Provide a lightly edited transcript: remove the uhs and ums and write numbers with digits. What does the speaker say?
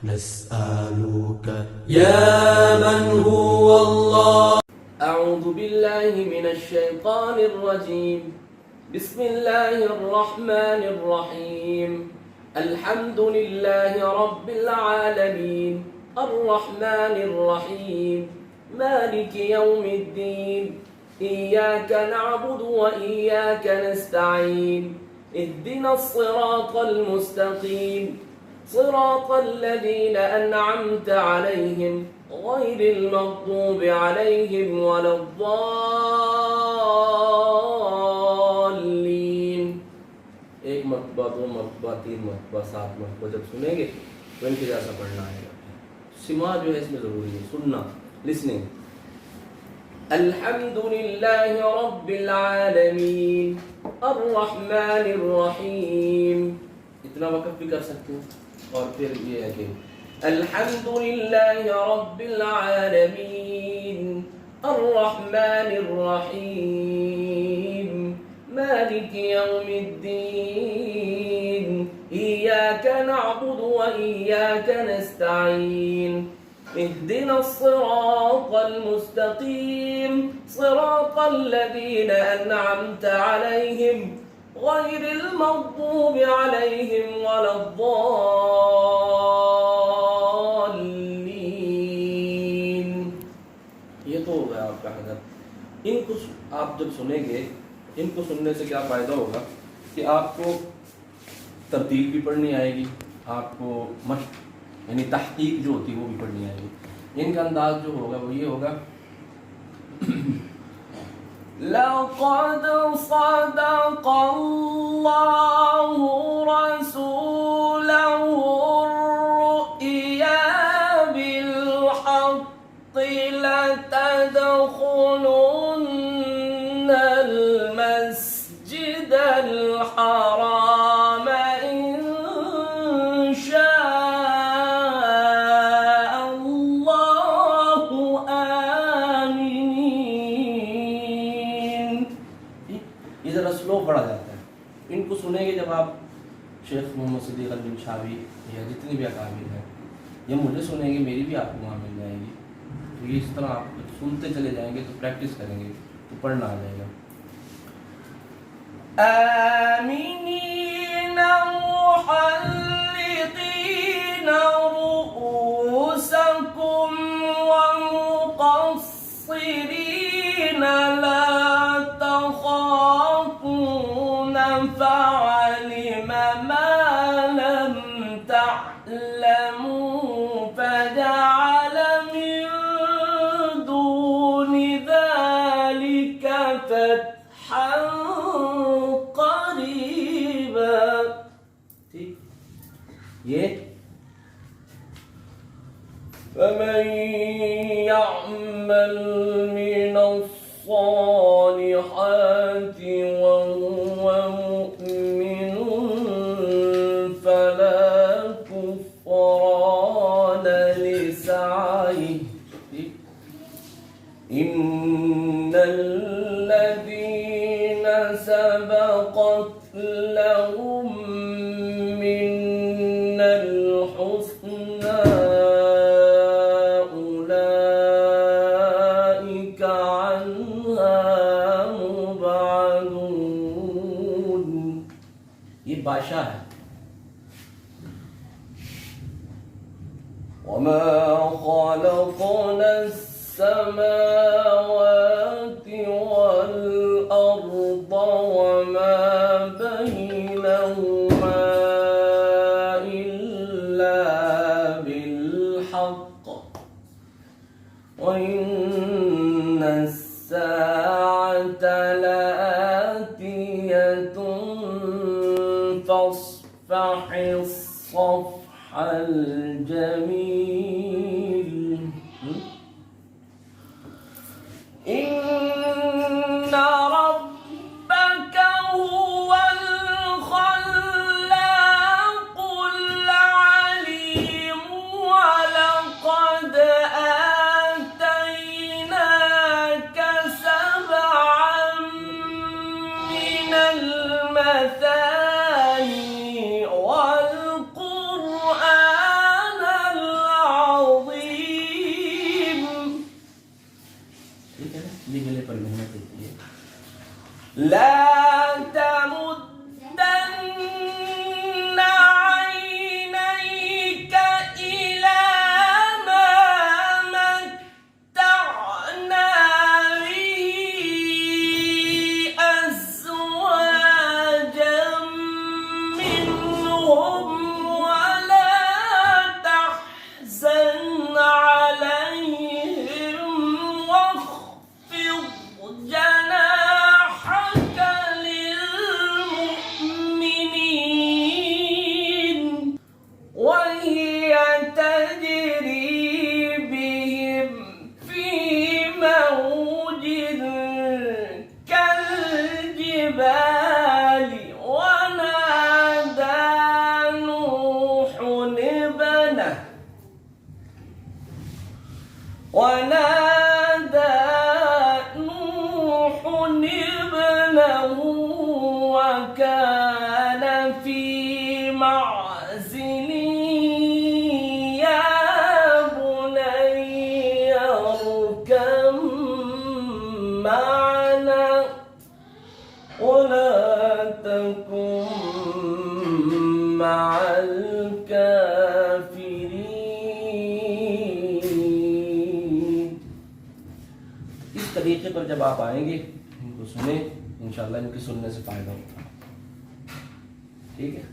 نسألك يا من هو الله. أعوذ بالله من الشيطان الرجيم. بسم الله الرحمن الرحيم. الحمد لله رب العالمين الرحمن الرحيم مالك يوم الدين. إياك نعبد وإياك نستعين. اهدنا الصراط المستقيم صراط الذين أنعمت عليهم غير المغضوب عليهم ولا الضالين. एक मरतबा, दो मरतबा, तीन मरतबा, सात मरतबा जब सुनेंगे तो इनके जैसा पढ़ना है. सिमा जो है इसमें ज़रूरी है, सुनना, लिसनिंग. अल्हम्दुलिल्लाहि रब्बिल आलमीन अर्रहमानिर रहीम. इतना वक़्त भी कर सकते हो. और फिर ये है कि अल्हम्दुलिल्लाहि रब्बिल आलमीन अर्रहमानिर रहीम मालिकि यौमिद्दीन. इय्याका नअबुदु व इय्याका नस्तईन. اهدنا الصراط المستقيم صراط الذين أنعمت عليهم غير المغضوب عليهم ولا الضالين. ये तो हो गया आपका हज़रत. इनको आप जब सुनेंगे, इनको सुनने से क्या फ़ायदा होगा कि आपको तरतीब भी पढ़नी आएगी, आपको मश्क यानी तहकीक जो होती है वो भी पढ़नी आएगी. इनका अंदाज जो होगा वो ये होगा लक़द सदक़ल्लाहु रसूलहु रु'या बिल-हक़्क़ि लतदख़ुलुन्नल मस्जिदल हराम पढ़ा जाता है. इनको सुनेंगे जब आप शेख मोहम्मद सिद्दीक़ बिन शावी या जितनी भी अकाबिर हैं, या मुझे सुनेंगे, मेरी भी आपको वहाँ मिल जाएगी. तो ये इस तरह आप सुनते चले जाएंगे तो प्रैक्टिस करेंगे तो पढ़ना आ जाएगा. आमीनीना मुहल्लिक़ीना रुऊसकुम व मुक़स्सिरीना ला فعلم ما لم تعلموا فجعل من دون ذلك فتحا قريبا. ठीक ये فمن يعمل من الصالحات وهو مؤمن فلا كفران لسعيه. إن الذين سبقت لهم منا الحسنى أولئك عنها مبعدون. ये बादशाह है. وما خلقنا السماوات والأرض وما بينهما إلا بالحق وإن الساعة لآتية فاصفح الصفح الجميل. إن ربك هو الخلاق العليم ولقد آتيناك سبعا من المثاني والقرآن ونادى نوح ابنه وكان في معزل يا بني اركب معنا ولا تكن مع الكافرين. इस तरीके पर जब आप आएंगे इनको सुने, इंशाल्लाह इनके सुनने से फायदा होगा। ठीक है।